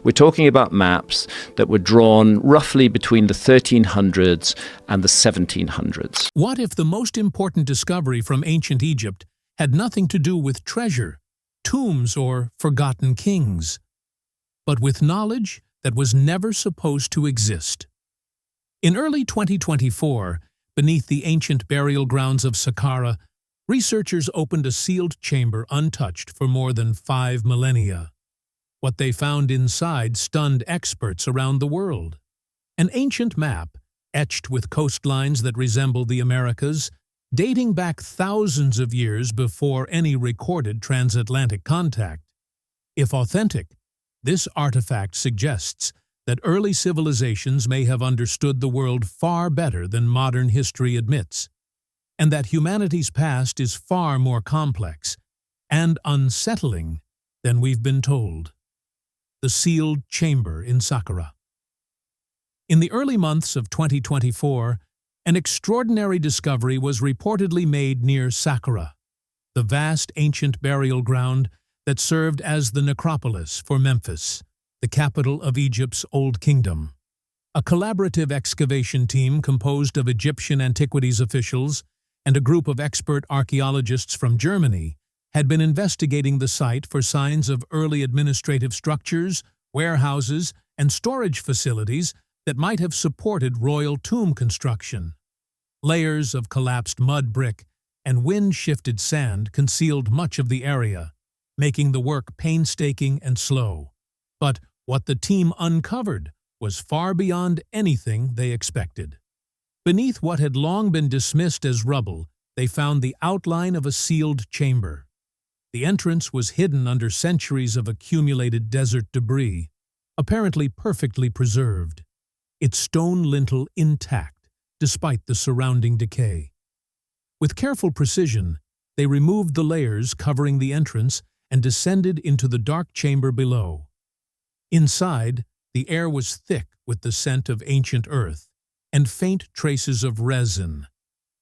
We're talking about maps that were drawn roughly between the 1300s and the 1700s. What if the most important discovery from ancient Egypt had nothing to do with treasure, tombs, or forgotten kings, but with knowledge that was never supposed to exist? In early 2024, beneath the ancient burial grounds of Sakara, researchers opened a sealed chamber untouched for more than 5 millennia. What they found inside stunned experts around the world. An ancient map, etched with coastlines that resemble the Americas, dating back thousands of years before any recorded transatlantic contact. If authentic, this artifact suggests that early civilizations may have understood the world far better than modern history admits, and that humanity's past is far more complex and unsettling than we've been told. The sealed chamber in Sakara. In the early months of 2024, an extraordinary discovery was reportedly made near Sakara, the vast ancient burial ground that served as the necropolis for Memphis, the capital of Egypt's Old Kingdom. A collaborative excavation team composed of Egyptian antiquities officials and a group of expert archaeologists from Germany had been investigating the site for signs of early administrative structures, warehouses, and storage facilities that might have supported royal tomb construction. Layers of collapsed mud brick and wind-shifted sand concealed much of the area, making the work painstaking and slow. But what the team uncovered was far beyond anything they expected. Beneath what had long been dismissed as rubble, they found the outline of a sealed chamber. The entrance was hidden under centuries of accumulated desert debris, apparently perfectly preserved, its stone lintel intact despite the surrounding decay. With careful precision, they removed the layers covering the entrance and descended into the dark chamber below. Inside, the air was thick with the scent of ancient earth and faint traces of resin,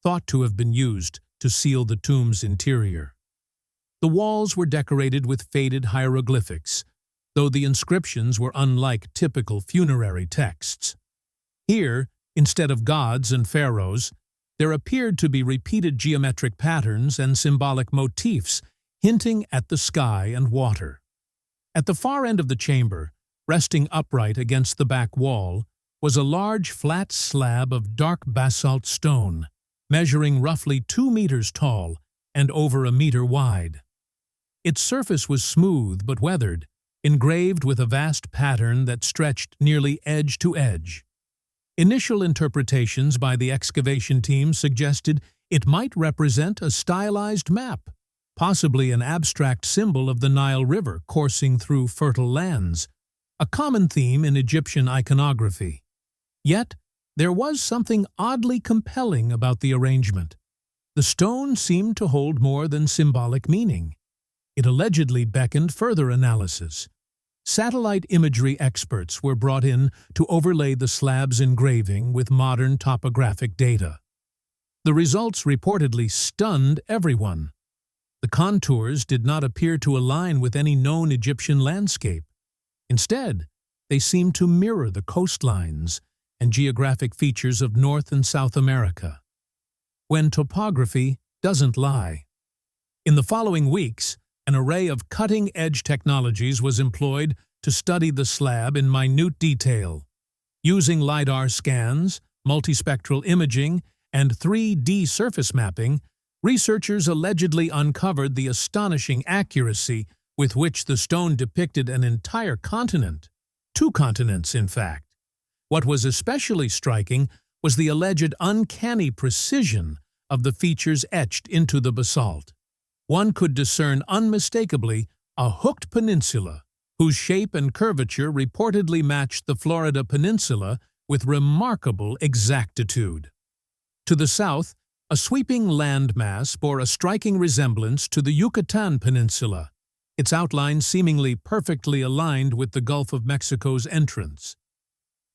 thought to have been used to seal the tomb's interior. The walls were decorated with faded hieroglyphics, though the inscriptions were unlike typical funerary texts. Here, instead of gods and pharaohs, there appeared to be repeated geometric patterns and symbolic motifs hinting at the sky and water. At the far end of the chamber, resting upright against the back wall, was a large flat slab of dark basalt stone, measuring roughly 2 meters tall and over 1 meter wide. Its surface was smooth but weathered, engraved with a vast pattern that stretched nearly edge to edge. Initial interpretations by the excavation team suggested it might represent a stylized map, possibly an abstract symbol of the Nile River coursing through fertile lands, a common theme in Egyptian iconography. Yet, there was something oddly compelling about the arrangement. The stone seemed to hold more than symbolic meaning. It allegedly beckoned further analysis. Satellite imagery experts were brought in to overlay the slab's engraving with modern topographic data. The results reportedly stunned everyone. The contours did not appear to align with any known Egyptian landscape. Instead, they seemed to mirror the coastlines and geographic features of North and South America. When topography doesn't lie. In the following weeks, an array of cutting-edge technologies was employed to study the slab in minute detail. Using LiDAR scans, multispectral imaging, and 3D surface mapping, researchers allegedly uncovered the astonishing accuracy with which the stone depicted an entire continent. 2 continents, in fact. What was especially striking was the alleged uncanny precision of the features etched into the basalt. One could discern unmistakably a hooked peninsula, whose shape and curvature reportedly matched the Florida peninsula with remarkable exactitude. To the south, a sweeping landmass bore a striking resemblance to the Yucatan Peninsula, its outline seemingly perfectly aligned with the Gulf of Mexico's entrance.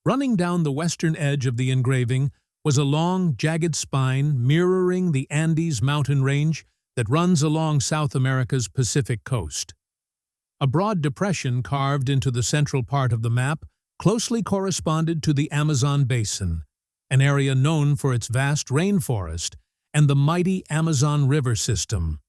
Running down the western edge of the engraving was a long, jagged spine mirroring the Andes mountain range that runs along South America's Pacific coast. A broad depression carved into the central part of the map closely corresponded to the Amazon basin, an area known for its vast rainforest and the mighty Amazon River system.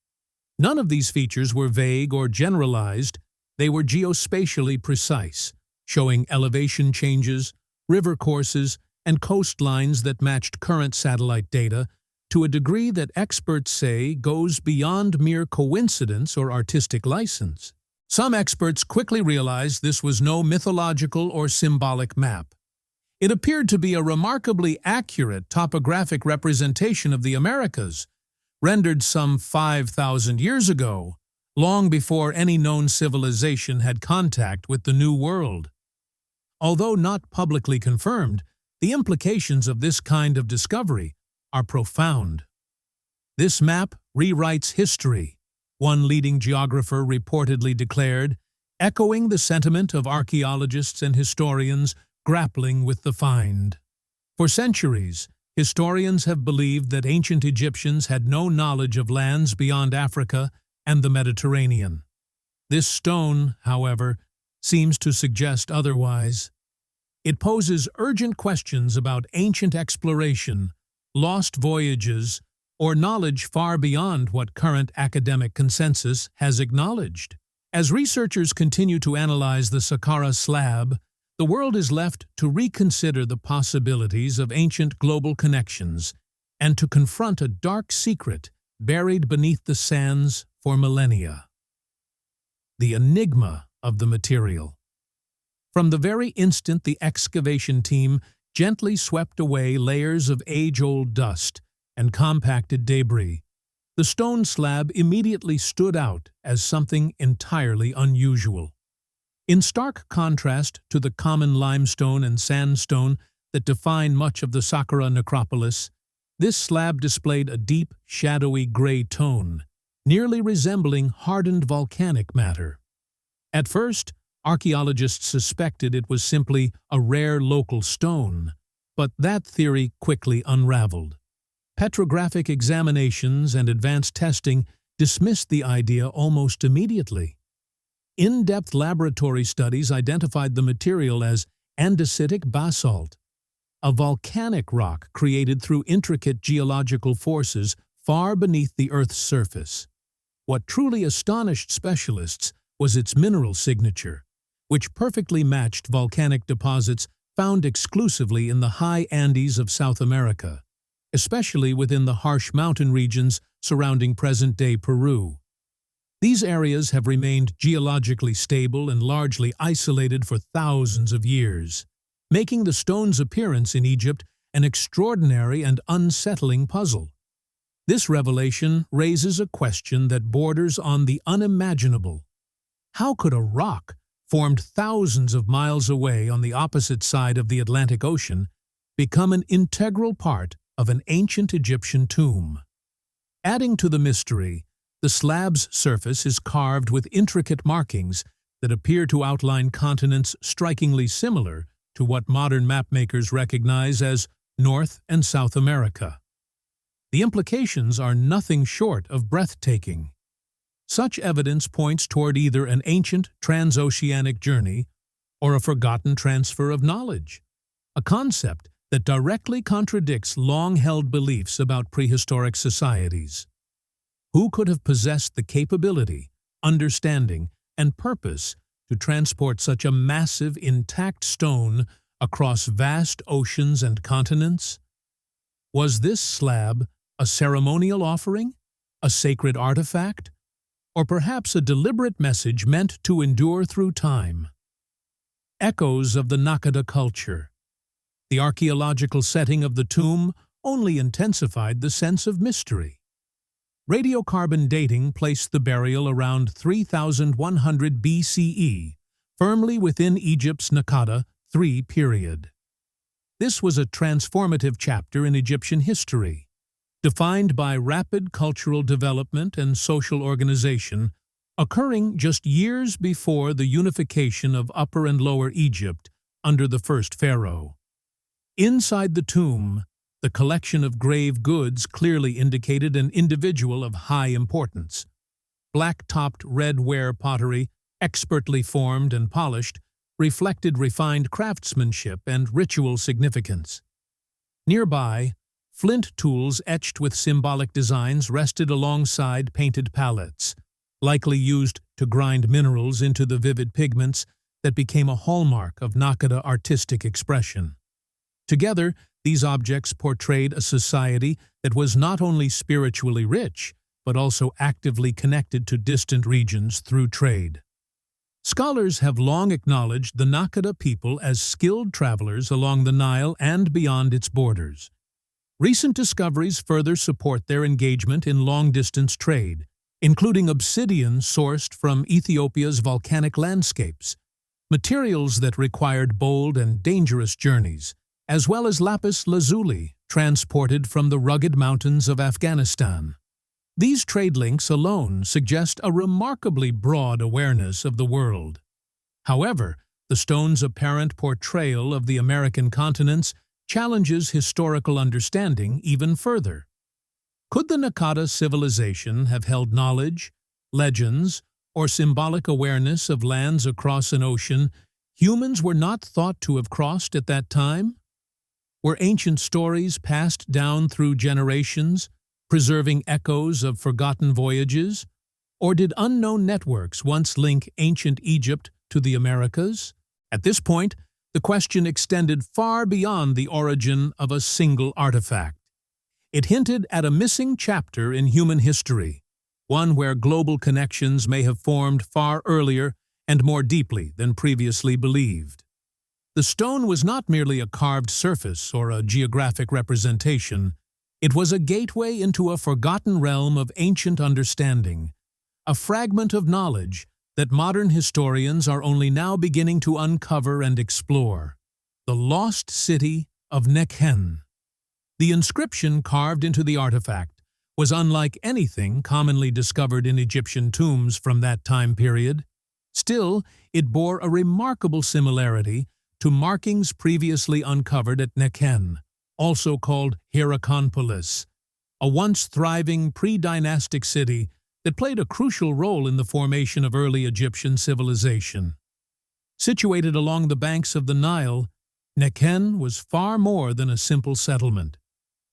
None of these features were vague or generalized, they were geospatially precise, showing elevation changes, river courses, and coastlines that matched current satellite data to a degree that experts say goes beyond mere coincidence or artistic license. Some experts quickly realized this was no mythological or symbolic map. It appeared to be a remarkably accurate topographic representation of the Americas, rendered some 5,000 years ago, long before any known civilization had contact with the New World. Although not publicly confirmed, the implications of this kind of discovery are profound. This map rewrites history, one leading geographer reportedly declared, echoing the sentiment of archaeologists and historians grappling with the find. For centuries, historians have believed that ancient Egyptians had no knowledge of lands beyond Africa and the Mediterranean. This stone, however, seems to suggest otherwise. It poses urgent questions about ancient exploration, lost voyages, or knowledge far beyond what current academic consensus has acknowledged. As researchers continue to analyze the Sakara slab, the world is left to reconsider the possibilities of ancient global connections and to confront a dark secret buried beneath the sands for millennia. The enigma of the material. From the very instant the excavation team gently swept away layers of age-old dust and compacted debris, the stone slab immediately stood out as something entirely unusual. In stark contrast to the common limestone and sandstone that define much of the Sakara necropolis, this slab displayed a deep, shadowy gray tone, nearly resembling hardened volcanic matter. At first, archaeologists suspected it was simply a rare local stone, but that theory quickly unraveled. Petrographic examinations and advanced testing dismissed the idea almost immediately. In-depth laboratory studies identified the material as andesitic basalt, a volcanic rock created through intricate geological forces far beneath the Earth's surface. What truly astonished specialists was its mineral signature, which perfectly matched volcanic deposits found exclusively in the high Andes of South America, especially within the harsh mountain regions surrounding present-day Peru. These areas have remained geologically stable and largely isolated for thousands of years, making the stone's appearance in Egypt an extraordinary and unsettling puzzle. This revelation raises a question that borders on the unimaginable. How could a rock, formed thousands of miles away on the opposite side of the Atlantic Ocean, become an integral part of an ancient Egyptian tomb? Adding to the mystery, the slab's surface is carved with intricate markings that appear to outline continents strikingly similar to what modern mapmakers recognize as North and South America. The implications are nothing short of breathtaking. Such evidence points toward either an ancient transoceanic journey or a forgotten transfer of knowledge, a concept that directly contradicts long-held beliefs about prehistoric societies. Who could have possessed the capability, understanding, and purpose to transport such a massive, intact stone across vast oceans and continents? Was this slab a ceremonial offering, a sacred artifact, or perhaps a deliberate message meant to endure through time? Echoes of the Nakoda culture. The archaeological setting of the tomb only intensified the sense of mystery. Radiocarbon dating placed the burial around 3,100 BCE, firmly within Egypt's Nakoda III period. This was a transformative chapter in Egyptian history, defined by rapid cultural development and social organization, occurring just years before the unification of Upper and Lower Egypt under the first pharaoh. Inside the tomb, the collection of grave goods clearly indicated an individual of high importance. Black-topped red ware pottery, expertly formed and polished, reflected refined craftsmanship and ritual significance. Nearby, flint tools etched with symbolic designs rested alongside painted palettes, likely used to grind minerals into the vivid pigments that became a hallmark of Nakoda artistic expression. Together, these objects portrayed a society that was not only spiritually rich, but also actively connected to distant regions through trade. Scholars have long acknowledged the Nakoda people as skilled travelers along the Nile and beyond its borders. Recent discoveries further support their engagement in long-distance trade, including obsidian sourced from Ethiopia's volcanic landscapes, materials that required bold and dangerous journeys, as well as lapis lazuli, transported from the rugged mountains of Afghanistan. These trade links alone suggest a remarkably broad awareness of the world. However, the stone's apparent portrayal of the American continents challenges historical understanding even further. Could the Nakoda civilization have held knowledge, legends, or symbolic awareness of lands across an ocean humans were not thought to have crossed at that time? Were ancient stories passed down through generations, preserving echoes of forgotten voyages? Or did unknown networks once link ancient Egypt to the Americas? At this point, the question extended far beyond the origin of a single artifact. It hinted at a missing chapter in human history, one where global connections may have formed far earlier and more deeply than previously believed. The stone was not merely a carved surface or a geographic representation. It was a gateway into a forgotten realm of ancient understanding, a fragment of knowledge that modern historians are only now beginning to uncover and explore: the lost city of Nekhen. The inscription carved into the artifact was unlike anything commonly discovered in Egyptian tombs from that time period. Still, it bore a remarkable similarity to markings previously uncovered at Nekhen, also called Hierakonpolis, a once thriving pre-dynastic city that played a crucial role in the formation of early Egyptian civilization. Situated along the banks of the Nile, Nekhen was far more than a simple settlement.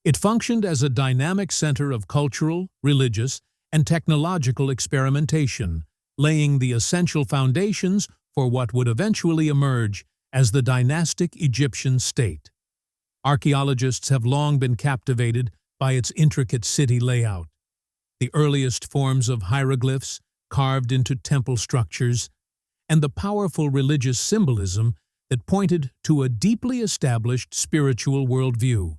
It functioned as a dynamic center of cultural, religious, and technological experimentation, laying the essential foundations for what would eventually emerge as the dynastic Egyptian state. Archaeologists have long been captivated by its intricate city layout. The earliest forms of hieroglyphs carved into temple structures, and the powerful religious symbolism that pointed to a deeply established spiritual worldview.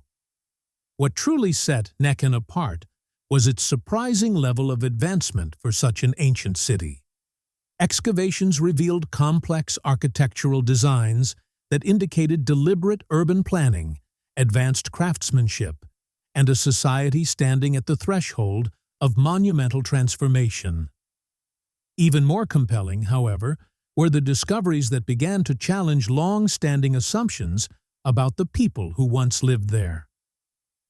What truly set Nekhen apart was its surprising level of advancement for such an ancient city. Excavations revealed complex architectural designs that indicated deliberate urban planning, advanced craftsmanship, and a society standing at the threshold of monumental transformation. Even more compelling, however, were the discoveries that began to challenge long-standing assumptions about the people who once lived there.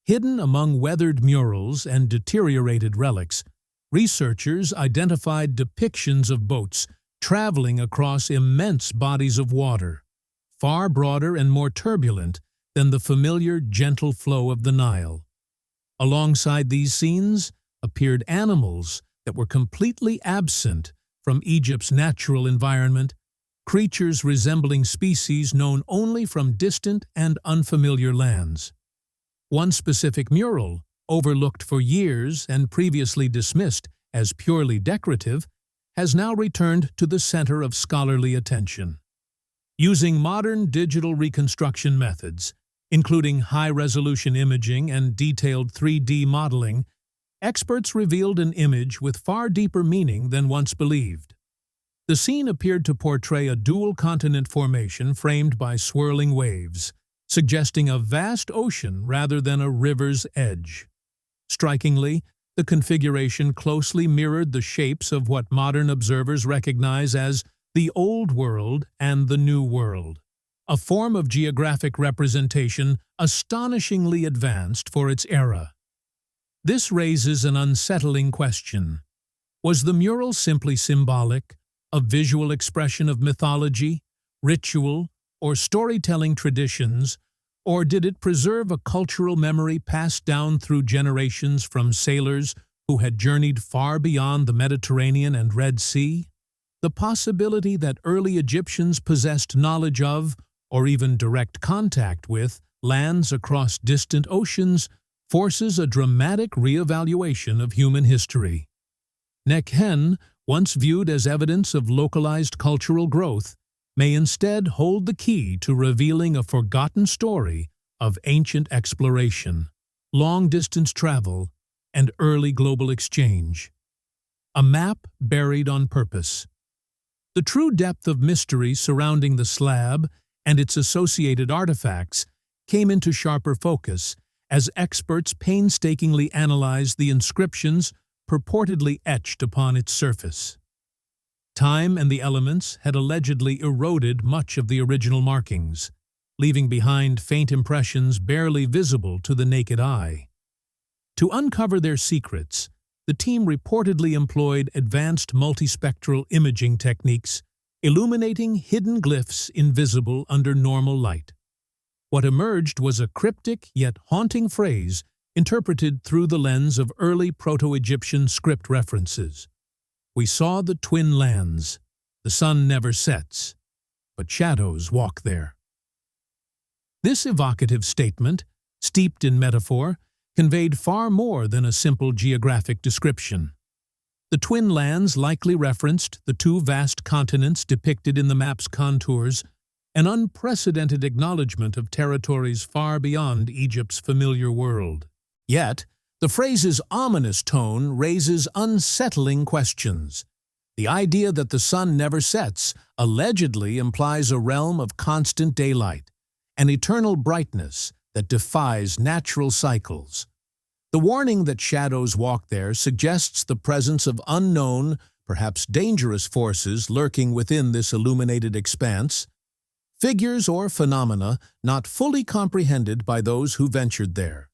Hidden among weathered murals and deteriorated relics, researchers identified depictions of boats traveling across immense bodies of water, far broader and more turbulent than the familiar gentle flow of the Nile. Alongside these scenes appeared animals that were completely absent from Egypt's natural environment, creatures resembling species known only from distant and unfamiliar lands. One specific mural, overlooked for years and previously dismissed as purely decorative, has now returned to the center of scholarly attention. Using modern digital reconstruction methods, including high-resolution imaging and detailed 3D modeling, experts revealed an image with far deeper meaning than once believed. The scene appeared to portray a dual-continent formation framed by swirling waves, suggesting a vast ocean rather than a river's edge. Strikingly, the configuration closely mirrored the shapes of what modern observers recognize as the Old World and the New World, a form of geographic representation astonishingly advanced for its era. This raises an unsettling question. Was the mural simply symbolic, a visual expression of mythology, ritual, or storytelling traditions, or did it preserve a cultural memory passed down through generations from sailors who had journeyed far beyond the Mediterranean and Red Sea? The possibility that early Egyptians possessed knowledge of, or even direct contact with, lands across distant oceans forces a dramatic reevaluation of human history. Nekhen, once viewed as evidence of localized cultural growth, may instead hold the key to revealing a forgotten story of ancient exploration, long-distance travel, and early global exchange. A map buried on purpose. The true depth of mystery surrounding the slab and its associated artifacts came into sharper focus as experts painstakingly analyzed the inscriptions purportedly etched upon its surface. Time and the elements had allegedly eroded much of the original markings, leaving behind faint impressions barely visible to the naked eye. To uncover their secrets, the team reportedly employed advanced multispectral imaging techniques, illuminating hidden glyphs invisible under normal light. What emerged was a cryptic yet haunting phrase interpreted through the lens of early Proto-Egyptian script references. We saw the twin lands. The sun never sets, but shadows walk there. This evocative statement, steeped in metaphor, conveyed far more than a simple geographic description. The twin lands likely referenced the two vast continents depicted in the map's contours, an unprecedented acknowledgement of territories far beyond Egypt's familiar world. Yet, the phrase's ominous tone raises unsettling questions. The idea that the sun never sets allegedly implies a realm of constant daylight, an eternal brightness that defies natural cycles. The warning that shadows walk there suggests the presence of unknown, perhaps dangerous forces lurking within this illuminated expanse, figures or phenomena not fully comprehended by those who ventured there.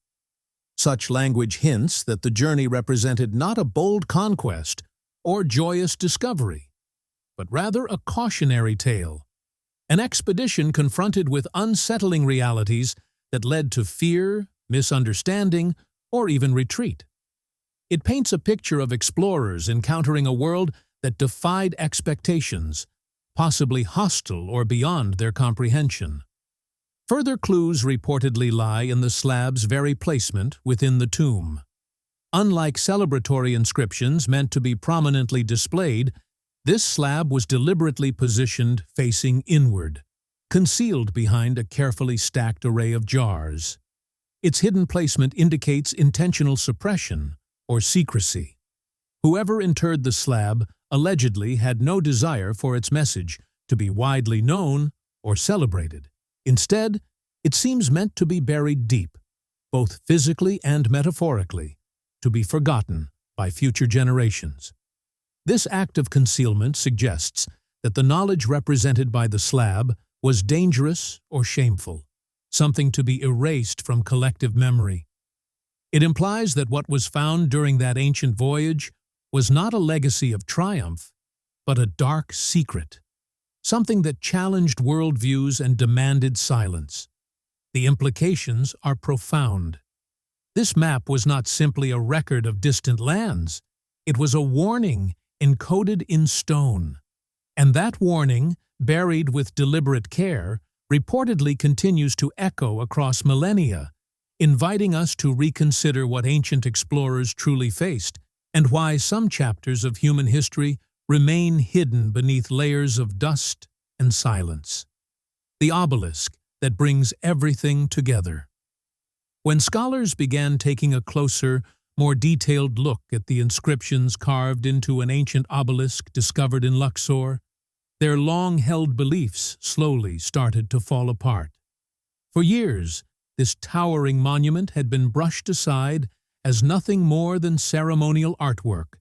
Such language hints that the journey represented not a bold conquest or joyous discovery, but rather a cautionary tale, an expedition confronted with unsettling realities that led to fear, misunderstanding, or even retreat. It paints a picture of explorers encountering a world that defied expectations, possibly hostile or beyond their comprehension. Further clues reportedly lie in the slab's very placement within the tomb. Unlike celebratory inscriptions meant to be prominently displayed, this slab was deliberately positioned facing inward, concealed behind a carefully stacked array of jars. Its hidden placement indicates intentional suppression or secrecy. Whoever interred the slab allegedly had no desire for its message to be widely known or celebrated. Instead, it seems meant to be buried deep, both physically and metaphorically, to be forgotten by future generations. This act of concealment suggests that the knowledge represented by the slab was dangerous or shameful, something to be erased from collective memory. It implies that what was found during that ancient voyage was not a legacy of triumph, but a dark secret, something that challenged worldviews and demanded silence. The implications are profound. This map was not simply a record of distant lands. It was a warning encoded in stone. And that warning, buried with deliberate care, reportedly continues to echo across millennia, inviting us to reconsider what ancient explorers truly faced and why some chapters of human history remain hidden beneath layers of dust and silence. The obelisk that brings everything together. When scholars began taking a closer, more detailed look at the inscriptions carved into an ancient obelisk discovered in Luxor, their long-held beliefs slowly started to fall apart. For years, this towering monument had been brushed aside as nothing more than ceremonial artwork,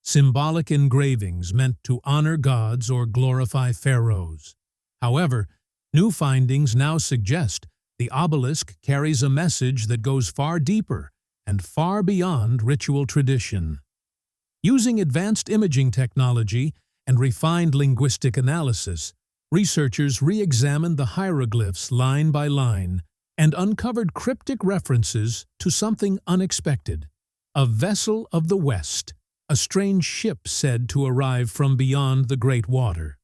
symbolic engravings meant to honor gods or glorify pharaohs. However, new findings now suggest the obelisk carries a message that goes far deeper and far beyond ritual tradition. Using advanced imaging technology and refined linguistic analysis, researchers re-examined the hieroglyphs line by line and uncovered cryptic references to something unexpected: a vessel of the West, a strange ship said to arrive from beyond the Great Water.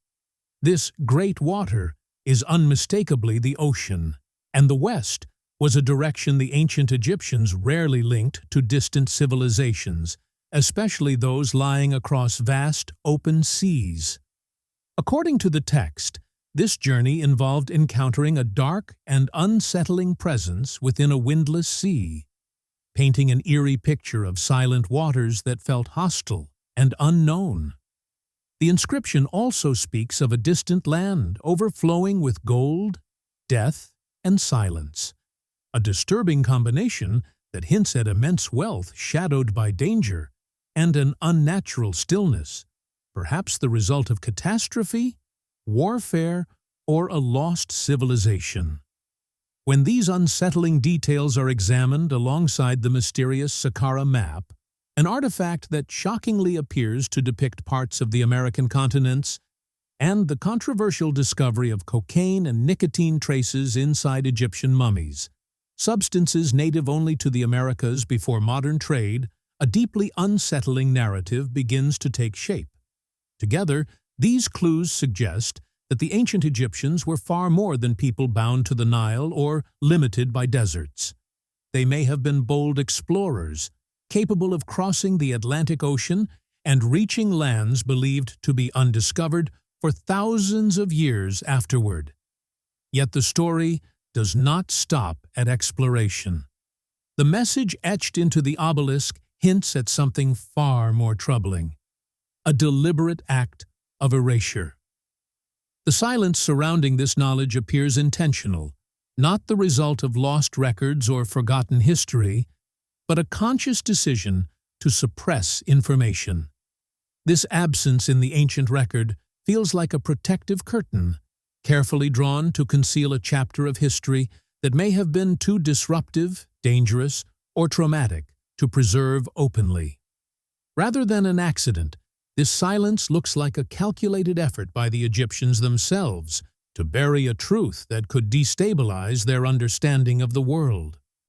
This Great Water is unmistakably the ocean, and the West was a direction the ancient Egyptians rarely linked to distant civilizations, especially those lying across vast, open seas. According to the text, this journey involved encountering a dark and unsettling presence within a windless sea, painting an eerie picture of silent waters that felt hostile and unknown. The inscription also speaks of a distant land overflowing with gold, death, and silence, a disturbing combination that hints at immense wealth shadowed by danger and an unnatural stillness, perhaps the result of catastrophe, warfare, or a lost civilization. When these unsettling details are examined alongside the mysterious Sakara map, an artifact that shockingly appears to depict parts of the American continents, and the controversial discovery of cocaine and nicotine traces inside Egyptian mummies, substances native only to the Americas before modern trade, a deeply unsettling narrative begins to take shape. Together, these clues suggest that the ancient Egyptians were far more than people bound to the Nile or limited by deserts. They may have been bold explorers, capable of crossing the Atlantic Ocean and reaching lands believed to be undiscovered for thousands of years afterward. Yet the story does not stop at exploration. The message etched into the obelisk hints at something far more troubling: a deliberate act of erasure. The silence surrounding this knowledge appears intentional, not the result of lost records or forgotten history, but a conscious decision to suppress information. This absence in the ancient record feels like a protective curtain, carefully drawn to conceal a chapter of history that may have been too disruptive, dangerous, or traumatic to preserve openly. Rather than an accident, this silence looks like a calculated effort by the Egyptians themselves to bury a truth that could destabilize their understanding of the world.